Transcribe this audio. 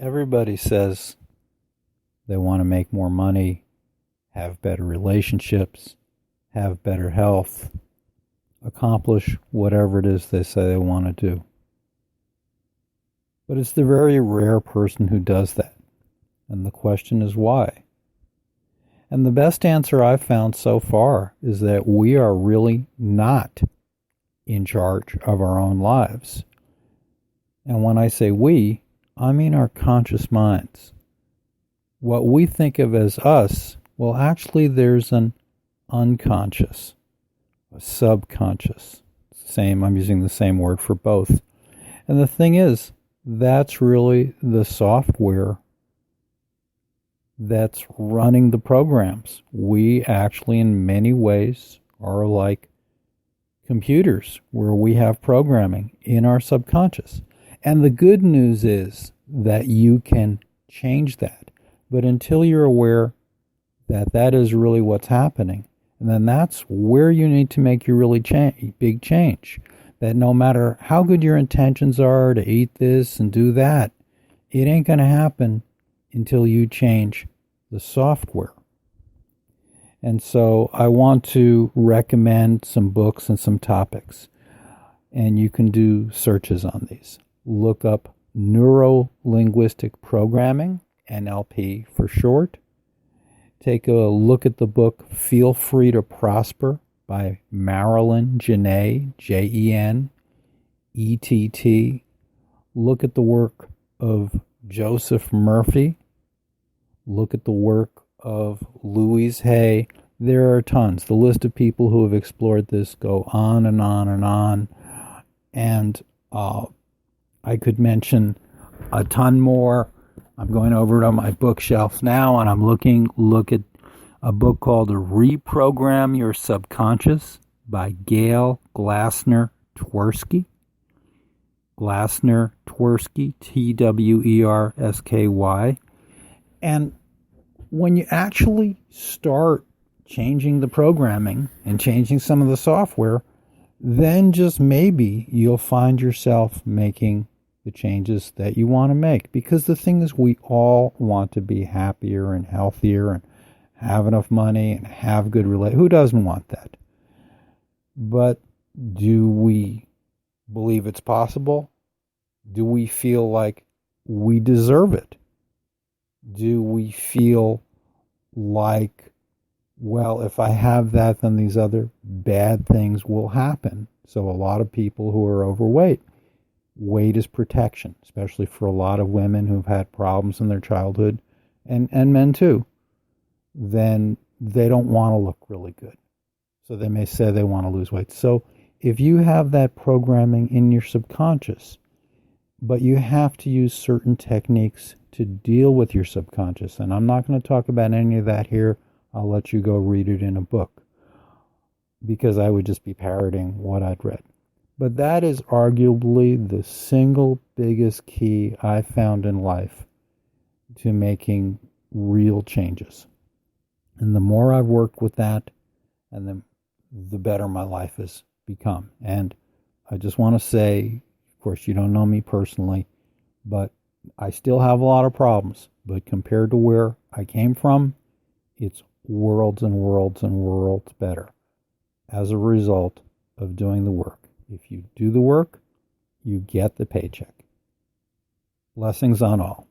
Everybody says they want to make more money, have better relationships, have better health, accomplish whatever it is they say they want to do. But it's the very rare person who does that. And the question is why? And the best answer I've found so far is that we are really not in charge of our own lives. And when I say we, I mean our conscious minds. What we think of as us, well, actually, there's an unconscious, a subconscious. Same, I'm using the same word for both. And the thing is, that's really the software that's running the programs. We actually, in many ways, are like computers where we have programming in our subconscious. And the good news is that you can change that. But until you're aware that that is really what's happening, and then that's where you need to make your really big change. That no matter how good your intentions are to eat this and do that, it ain't going to happen until you change the software. And so I want to recommend some books and some topics. And you can do searches on these. Look up Neuro-Linguistic Programming, NLP for short. Take a look at the book Feel Free to Prosper by Marilyn Jenett, Jenett. Look at the work of Joseph Murphy. Look at the work of Louise Hay. There are tons. The list of people who have explored this go on and on and on. And I could mention a ton more. I'm going over it on my bookshelf now, and I'm look at a book called Reprogram Your Subconscious by Gail Glassner Tversky. Glassner Tversky, Twersky. And when you actually start changing the programming and changing some of the software, then just maybe you'll find yourself making the changes that you want to make. Because the thing is, we all want to be happier and healthier and have enough money and have good relationships. Who doesn't want that? But do we believe it's possible? Do we feel like we deserve it? Do we feel like, well, if I have that, then these other bad things will happen? So a lot of people who are overweight, weight is protection, especially for a lot of women who've had problems in their childhood, and men too. Then they don't want to look really good. So they may say they want to lose weight. So if you have that programming in your subconscious, but you have to use certain techniques to deal with your subconscious, and I'm not going to talk about any of that here. I'll let you go read it in a book, because I would just be parroting what I'd read. But that is arguably the single biggest key I found in life to making real changes. And the more I've worked with that, and the better my life has become. And I just want to say, of course, you don't know me personally, but I still have a lot of problems. But compared to where I came from, it's worlds and worlds and worlds better as a result of doing the work. If you do the work, you get the paycheck. Blessings on all.